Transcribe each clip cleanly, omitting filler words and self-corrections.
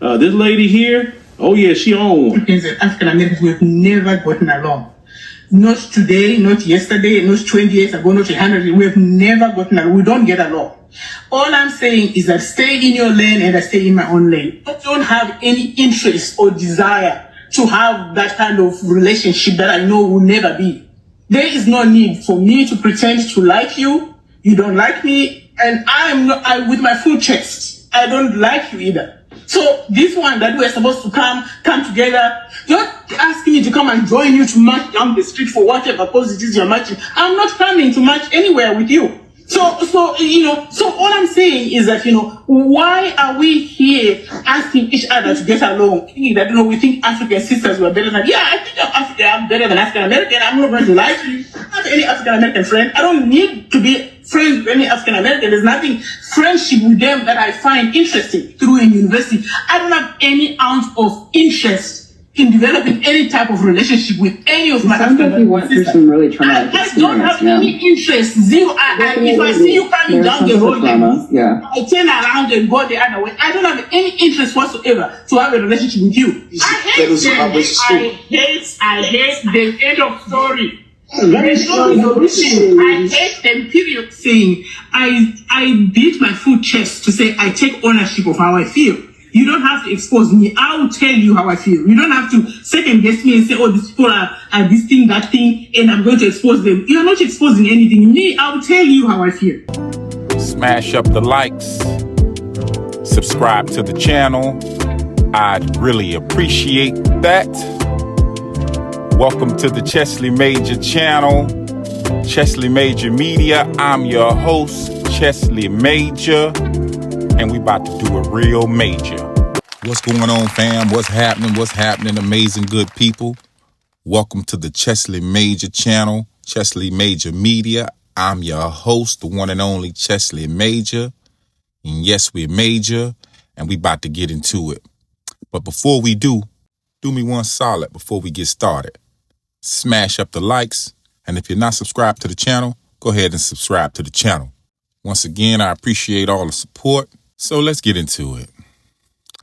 This lady here, oh yeah, she on one. African Americans, we've never gotten along. Not today, not yesterday, not 20 years ago, not 100 years. We've never gotten along. We don't get along. All I'm saying is that stay in your lane and I stay in my own lane. I don't have any interest or desire to have that kind of relationship that I know will never be. There is no need for me to pretend to like you. You don't like me, and I with my full chest, I don't like you either. So this one that we're supposed to come together, you're asking me to come and join you to march down the street for whatever cause it is you're marching. I'm not coming to march anywhere with you. So all I'm saying is that, why are we here asking each other to get along, thinking that, we think African sisters were better than, I think I'm better than African American. I'm not going to lie to you. I don't have any African American friend. I don't need to be friends with any African American. There's nothing friendship with them that I find interesting through in university. I don't have any ounce of interest in developing any type of relationship with any of my African American sisters. Really traumatic I don't have any interest. Zero. If I see you coming down the road like this, I turn around and go the other way. I don't have any interest whatsoever to have a relationship with you. I hate them. I hate them. End of story. There's no resolution. I hate them, period. Saying I beat my full chest to say I take ownership of how I feel. You don't have to expose me. I will tell you how I feel. You don't have to second guess me and say, these people are this thing, that thing, and I'm going to expose them. You're not exposing anything. Me, I will tell you how I feel. Smash up the likes. Subscribe to the channel. I'd really appreciate that. Welcome to the Chesley Major channel. Chesley Major Media. I'm your host, Chesley Major. And we about to do it real major. What's going on, fam? What's happening? Amazing good people. Welcome to the Chesley Major channel, Chesley Major Media. I'm your host, the one and only Chesley Major. And yes, we're major, and we about to get into it. But before we do me one solid before we get started. Smash up the likes, and if you're not subscribed to the channel, go ahead and subscribe to the channel. Once again, I appreciate all the support. So let's get into it.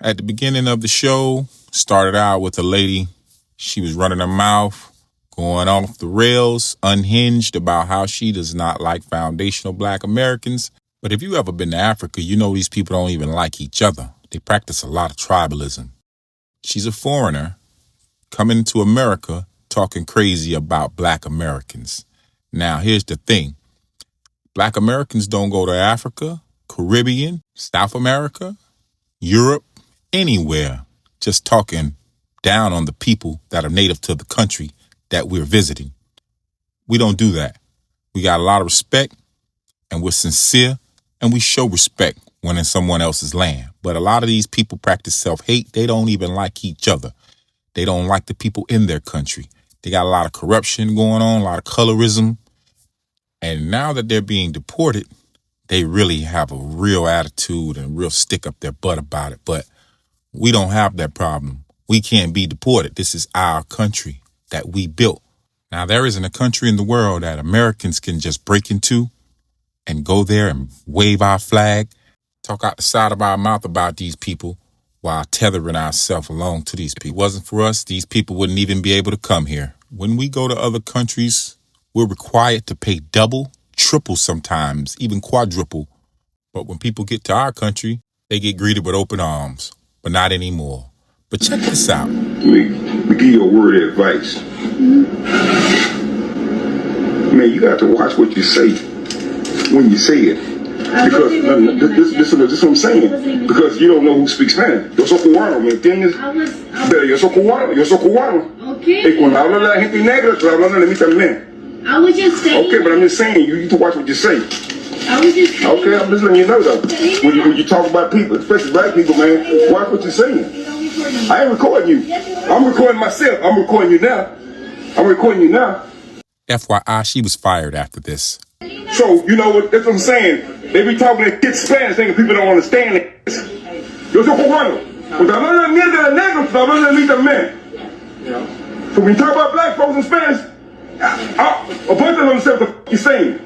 At the beginning of the show, started out with a lady. She was running her mouth, going off the rails, unhinged about how she does not like foundational Black Americans. But if you ever been to Africa, you know these people don't even like each other. They practice a lot of tribalism. She's a foreigner coming to America talking crazy about Black Americans. Now, here's the thing. Black Americans don't go to Africa, Caribbean, South America, Europe, anywhere, just talking down on the people that are native to the country that we're visiting. We don't do that. We got a lot of respect, and we're sincere, and we show respect when in someone else's land. But a lot of these people practice self-hate. They don't even like each other. They don't like the people in their country. They got a lot of corruption going on, a lot of colorism. And now that they're being deported, they really have a real attitude and real stick up their butt about it. But we don't have that problem. We can't be deported. This is our country that we built. Now, there isn't a country in the world that Americans can just break into and go there and wave our flag, talk out the side of our mouth about these people while tethering ourselves along to these people. If it wasn't for us, these people wouldn't even be able to come here. When we go to other countries, we're required to pay double, triple sometimes, even quadruple. But when people get to our country, they get greeted with open arms, but not anymore. But check this out. Let me give you a word of advice. Man, you got to watch what you say when you say it. Because this is what I'm saying. Because you don't know who speaks Spanish. Yo soy cubano, ¿me entiendes? Pero yo soy cubano. Okay. Y cuando habla la gente negra, estoy hablando de mí también. I was just saying. Okay, but I'm just saying, you need to watch what you say. I was just saying. Okay, I'm just letting you know though. When you talk about people, especially Black people, man, watch what you're saying. I ain't recording you. I'm recording myself. I'm recording you now. FYI, she was fired after this. So, you know what, that's what I'm saying. They be talking that shit Spanish, thinking people don't understand it. Yo soy cubano. Cuando hablan de mierda de negro, te hablan de mí también. So when you talk about Black folks in Spanish, a bunch of them understand what the you're saying.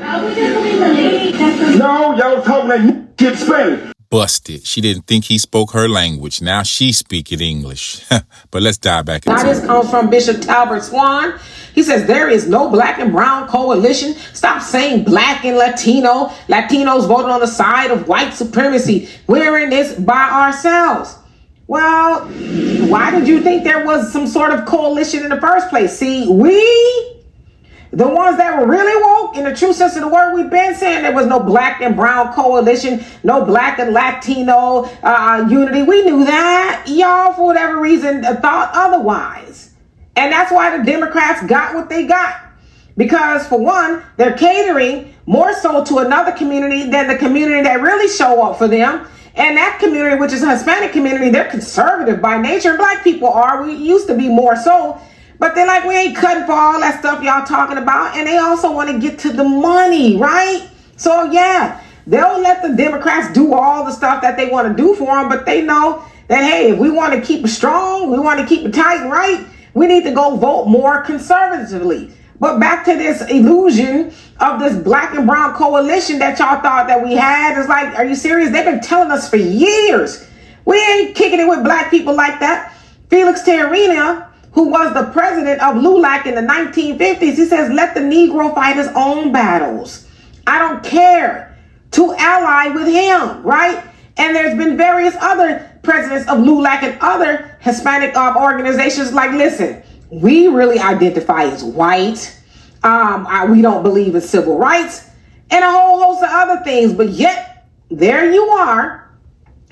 I was just believing the lady. No, y'all was talking that shit Spanish. busted. She didn't think he spoke her language. Now she speaking English. But let's dive back into Now this comes from Bishop Talbert Swan. He says, there is no black and brown coalition. Stop saying black and Latino. Latinos voted on the side of white supremacy. We're in this by ourselves. Well, why did you think there was some sort of coalition in the first place? See, the ones that were really woke, in the true sense of the word, we've been saying there was no black and brown coalition, no black and Latino unity. We knew that. Y'all, for whatever reason, thought otherwise. And that's why the Democrats got what they got. Because, for one, they're catering more so to another community than the community that really show up for them. And that community, which is a Hispanic community, they're conservative by nature. Black people are. We used to be more so. But they're like, we ain't cutting for all that stuff y'all talking about. And they also want to get to the money, right? So, yeah, they'll let the Democrats do all the stuff that they want to do for them. But they know that, hey, if we want to keep it strong, we want to keep it tight and right, we need to go vote more conservatively. But back to this illusion of this black and brown coalition that y'all thought that we had. Is like, are you serious? They've been telling us for years. We ain't kicking it with black people like that. Felix Terrena, who was the president of LULAC in the 1950s, he says, let the Negro fight his own battles. I don't care to ally with him, right? And there's been various other presidents of LULAC and other Hispanic organizations like, listen, we really identify as white. We don't believe in civil rights and a whole host of other things. But yet, there you are,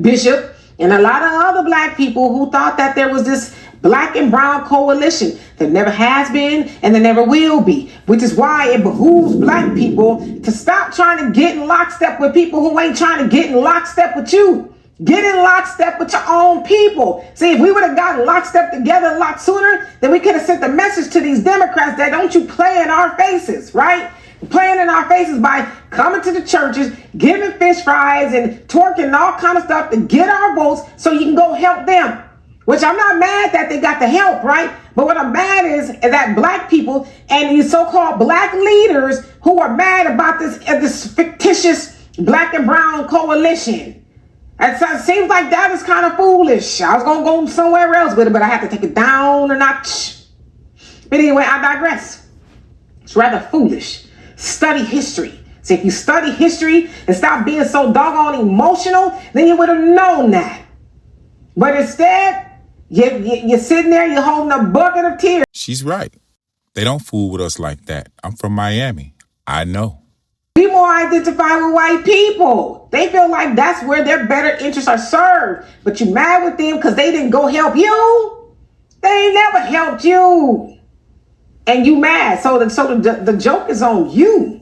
Bishop, and a lot of other black people who thought that there was this black and brown coalition that never has been and that never will be, which is why it behooves black people to stop trying to get in lockstep with people who ain't trying to get in lockstep with you. Get in lockstep with your own people. See, if we would have gotten lockstep together a lot sooner, then we could have sent a message to these Democrats that don't you play in our faces, right? Playing in our faces by coming to the churches, giving fish fries and twerking and all kind of stuff to get our votes so you can go help them. Which I'm not mad that they got the help, right? But what I'm mad is that black people and these so-called black leaders who are mad about this fictitious black and brown coalition. It seems like that is kind of foolish. I was going to go somewhere else with it, but I have to take it down a notch. But anyway, I digress. It's rather foolish. Study history. See, if you study history and stop being so doggone emotional, then you would have known that. But instead, you're sitting there, you're holding a bucket of tears. She's right. They don't fool with us like that. I'm from Miami. I know. People identify with white people. They feel like that's where their better interests are served. But you mad with them because they didn't go help you? They ain't never helped you. And you mad. So the joke is on you.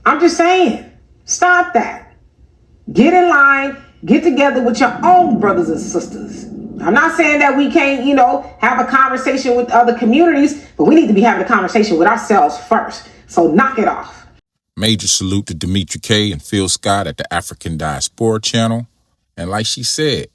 I'm just saying, stop that. Get in line. Get together with your own brothers and sisters. I'm not saying that we can't, have a conversation with other communities, but we need to be having a conversation with ourselves first. So knock it off. Major salute to Demetri K and Phil Scott at the African Diaspora channel. And like she said,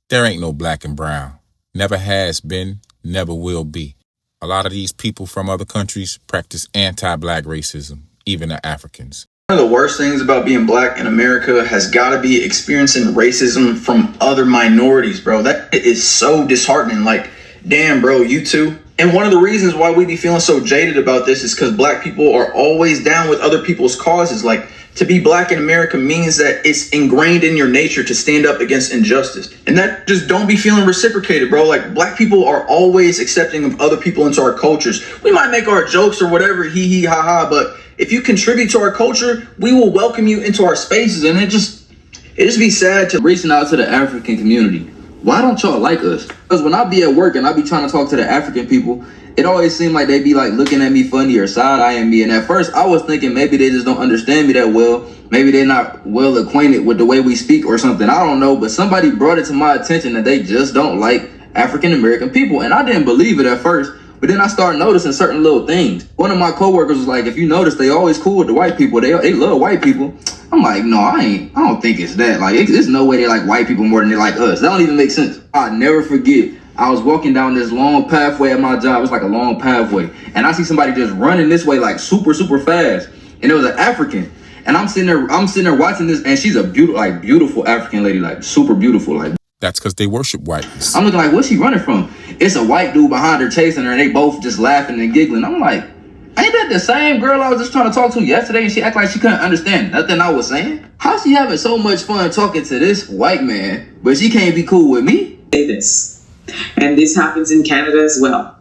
there ain't no black and brown. Never has been, never will be. A lot of these people from other countries practice anti-black racism, even the Africans. One of the worst things about being black in America has got to be experiencing racism from other minorities, bro. That is so disheartening. Like, damn, bro, you too. And one of the reasons why we be feeling so jaded about this is because black people are always down with other people's causes. Like, to be black in America means that it's ingrained in your nature to stand up against injustice. And that just don't be feeling reciprocated, bro. Like, black people are always accepting of other people into our cultures. We might make our jokes or whatever, hee hee ha ha, but if you contribute to our culture, we will welcome you into our spaces. And it just be sad to reaching out to the African community. Why don't y'all like us? Because when I be at work and I be trying to talk to the African people, it always seemed like they be like looking at me funny or side-eyeing me. And at first I was thinking maybe they just don't understand me that well. Maybe they're not well acquainted with the way we speak or something. I don't know. But somebody brought it to my attention that they just don't like African American people. And I didn't believe it at first. But then I started noticing certain little things. One of my coworkers was like, if you notice, they always cool with the white people. They love white people. I'm like, no, I don't think it's that. Like, there's no way they like white people more than they like us. That don't even make sense. I'll never forget. I was walking down this long pathway at my job. It was like a long pathway. And I see somebody just running this way like super, super fast. And it was an African. And I'm sitting there watching this, and she's a beautiful African lady, like super beautiful, like. That's because they worship whiteness. I'm looking like, what's she running from? It's a white dude behind her chasing her, and they both just laughing and giggling. I'm like, ain't that the same girl I was just trying to talk to yesterday, and she act like she couldn't understand nothing I was saying? How's she having so much fun talking to this white man, but she can't be cool with me? Say this, and this happens in Canada as well.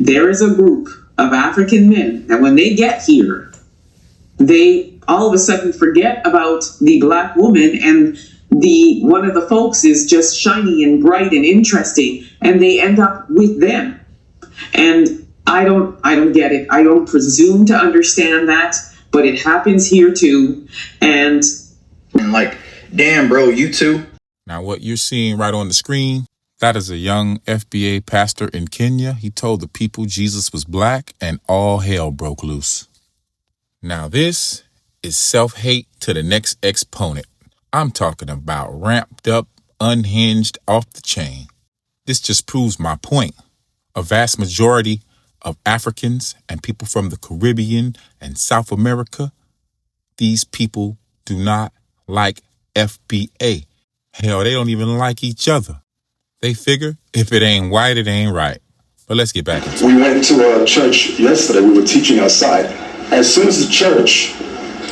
There is a group of African men that when they get here, they all of a sudden forget about the black woman, and one of the folks is just shiny and bright and interesting, and they end up with them. And I don't get it. I don't presume to understand that, but it happens here too. And like, damn, bro, you too. Now, what you're seeing right on the screen, that is a young FBA pastor in Kenya. He told the people Jesus was black and all hell broke loose. Now, this is self-hate to the next exponent. I'm talking about ramped up, unhinged, off the chain. This just proves my point. A vast majority of Africans and people from the Caribbean and South America, these people do not like FBA. Hell, they don't even like each other. They figure if it ain't white, it ain't right. But let's get back into it. We went to a church yesterday. We were teaching outside. As soon as the church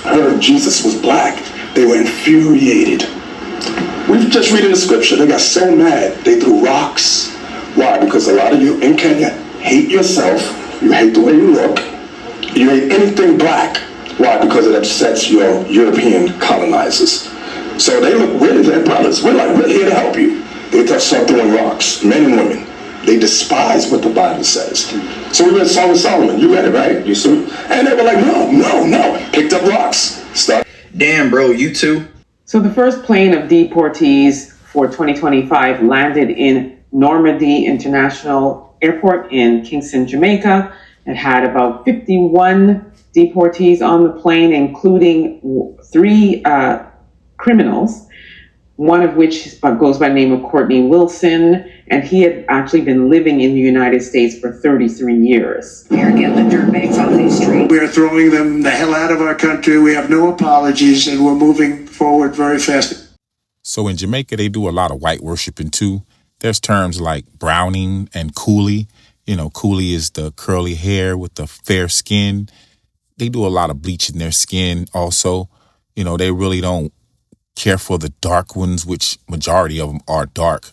heard Jesus was black, they were infuriated. We've just reading the scripture. They got so mad, they threw rocks. Why? Because a lot of you in Kenya hate yourself. You hate the way you look. You hate anything black. Why? Because it upsets your European colonizers. So they look, we're their brothers. We're here to help you. They start throwing rocks, men and women. They despise what the Bible says. So we read Song of Solomon. You read it, right? You see? And they were like, no. Picked up rocks. Damn, bro, you too. So the first plane of deportees for 2025 landed in Normandy International Airport in Kingston, Jamaica. It had about 51 deportees on the plane, including 3 criminals, one of which goes by the name of Courtney Wilson, and he had actually been living in the United States for 33 years. Here, get the dirtbags off these streets. We're throwing them the hell out of our country. We have no apologies, and we're moving forward very fast. So in Jamaica, they do a lot of white worshiping too. There's terms like browning and coolie. You know, coolie is the curly hair with the fair skin. They do a lot of bleaching their skin also. You know, they really don't care for the dark ones, which majority of them are dark.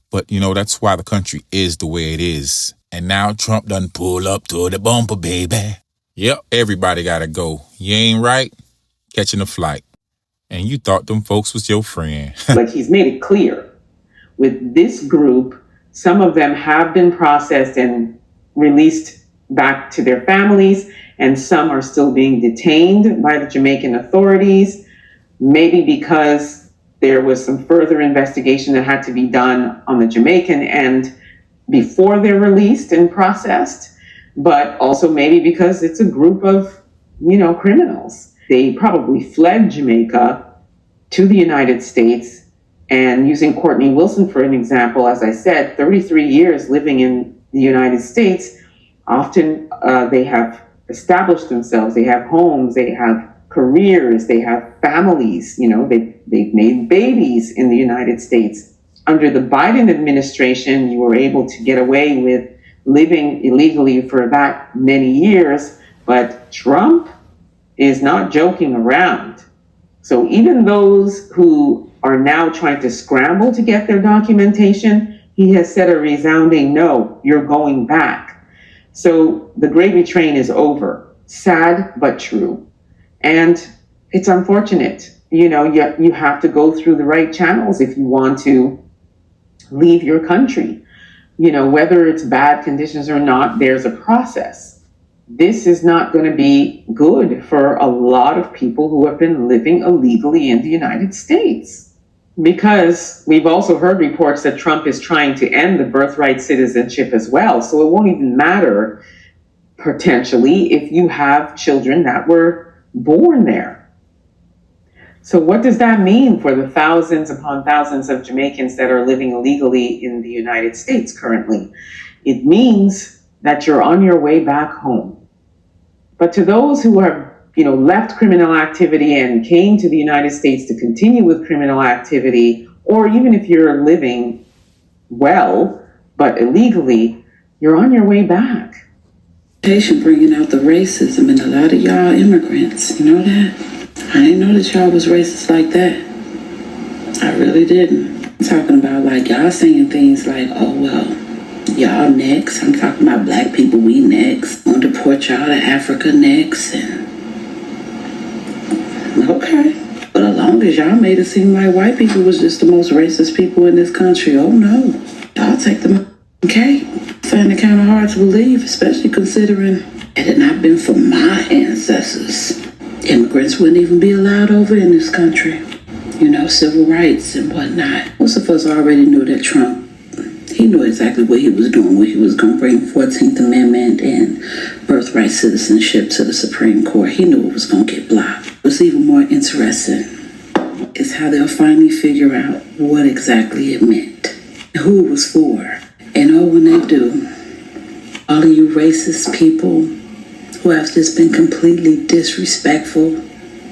But, you know, that's why the country is the way it is. And now Trump done pull up to the bumper, baby. Yep, everybody gotta go. You ain't right, catching a flight. And you thought them folks was your friend. Like, he's made it clear. With this group, some of them have been processed and released back to their families, and some are still being detained by the Jamaican authorities, maybe because there was some further investigation that had to be done on the Jamaican end before they're released and processed, but also maybe because it's a group of, criminals. They probably fled Jamaica to the United States, and using Courtney Wilson for an example, as I said, 33 years living in the United States, often they have established themselves, they have homes, they have careers, they have families, they've made babies in the United States. Under the Biden administration, you were able to get away with living illegally for that many years, but Trump is not joking around. So even those who are now trying to scramble to get their documentation, he has said a resounding no, you're going back. So the gravy train is over. Sad, but true. And it's unfortunate. You have to go through the right channels if you want to leave your country. Whether it's bad conditions or not, there's a process. This is not going to be good for a lot of people who have been living illegally in the United States. Because we've also heard reports that Trump is trying to end the birthright citizenship as well. So it won't even matter, potentially, if you have children that were born there. So what does that mean for the thousands upon thousands of Jamaicans that are living illegally in the United States currently? It means that you're on your way back home. But to those who have left criminal activity and came to the United States to continue with criminal activity, or even if you're living well, but illegally, you're on your way back. Bringing out the racism in a lot of y'all immigrants, you know that? I didn't know that y'all was racist like that. I really didn't. I'm talking about like y'all saying things like, oh well, y'all next. I'm talking about black people, we next. I'm gonna deport y'all to Africa next. And okay. But as long as y'all made it seem like white people was just the most racist people in this country, oh no. Y'all take the cake. I find it kind of hard to believe, especially considering it had not been for my ancestors, immigrants wouldn't even be allowed over in this country. Civil rights and whatnot. Most of us already knew that Trump, he knew exactly what he was doing, when he was going to bring 14th Amendment and birthright citizenship to the Supreme Court. He knew it was going to get blocked. What's even more interesting is how they'll finally figure out what exactly it meant, who it was for. And when they do, all of you racist people who have just been completely disrespectful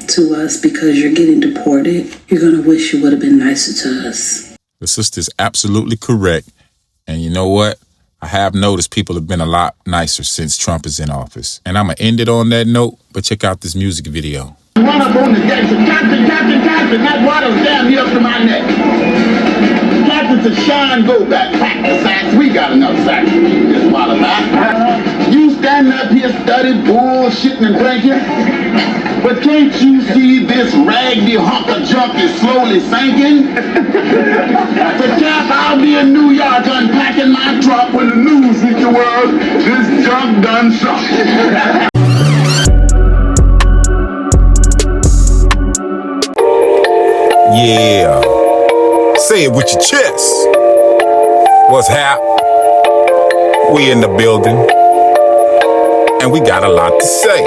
to us because you're getting deported, you're going to wish you would have been nicer to us. The sister's absolutely correct. And you know what? I have noticed people have been a lot nicer since Trump is in office. And I'm going to end it on that note, but check out this music video. Run up on the deck and say, Captain, that water's damn near up to my neck. Captain said, Sean, go back, pack the sacks. We got enough sacks to keep this water back. You standing up here studying bullshitting and drinking, but can't you see this raggedy hunk of junk is slowly sinking? So Cap, I'll be in New York unpacking my truck when the news reach the world. This junk done sunk. Yeah. Say it with your chest. What's hap? We in the building. And we got a lot to say.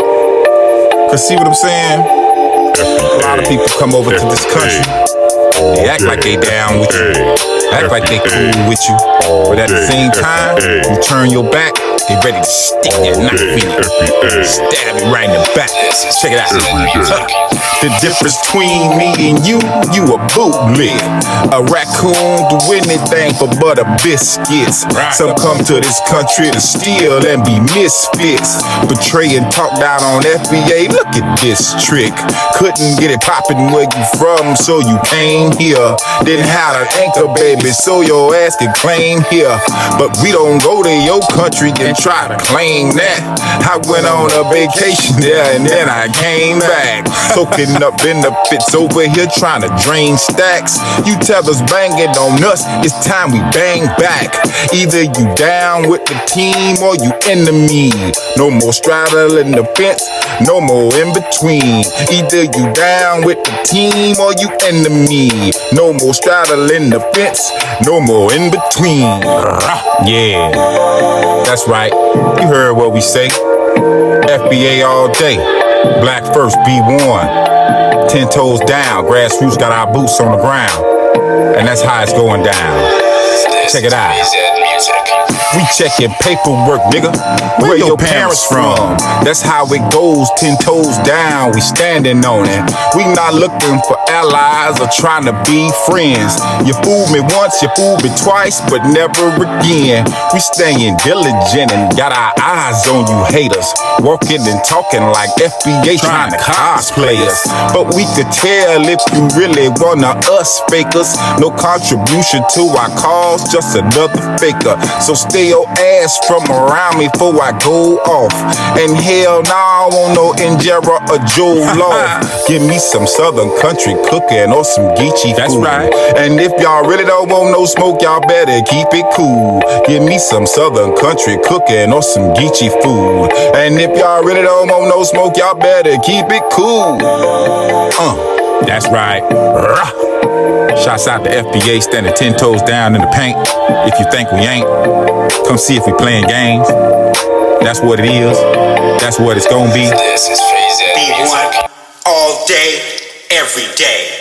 Cause see what I'm saying? A lot of people come over to this country. They act like they down with you. Act like they cool with you. But at the same time, you turn your back, they ready to stick their knife in you. Stab you right in the back. Check it out. The difference between me and you a bootleg. A raccoon do anything for butter biscuits. Some come to this country to steal and be misfits. Betray and talk down on FBA, look at this trick. Couldn't get it poppin' where you from, so you came here. Didn't have an anchor, baby, so your ass can claim here. But we don't go to your country and try to claim that. I went on a vacation there and then I came back. Soaking up benefits over here trying to drain stacks. You tell us bang it on us, it's time we bang back. Either you down with the team or you enemy. No more straddling the fence, no more in between. Either you down with the team or you enemy. No more straddling the fence, no more in between. Yeah, that's right. You heard what we say. FBA all day. Black first, B1. 10 toes down. Grassroots got our boots on the ground. And that's how it's going down. Check it out. We checking paperwork, nigga. Where your parents from? That's how it goes, 10 toes down, we standing on it. We not looking for allies or trying to be friends. You fooled me once, you fooled me twice, but never again. We staying diligent and got our eyes on you haters. Walking and talking like FBA trying to cosplay us. But we could tell if you really wanna us fakers. No contribution to our cause, just another faker. So stay your ass from around me before I go off. And hell no, I want no injera or Joe Law. Give me some Southern country cooking or some Geechee food. That's right. And if y'all really don't want no smoke, y'all better keep it cool. Give me some Southern country cooking or some Geechee food. And if y'all really don't want no smoke, y'all better keep it cool. That's right. Shouts out to FBA standing 10 toes down in the paint. If you think we ain't, come see if we playing games. That's what it is. That's what it's gonna be. This is B1 all day, every day.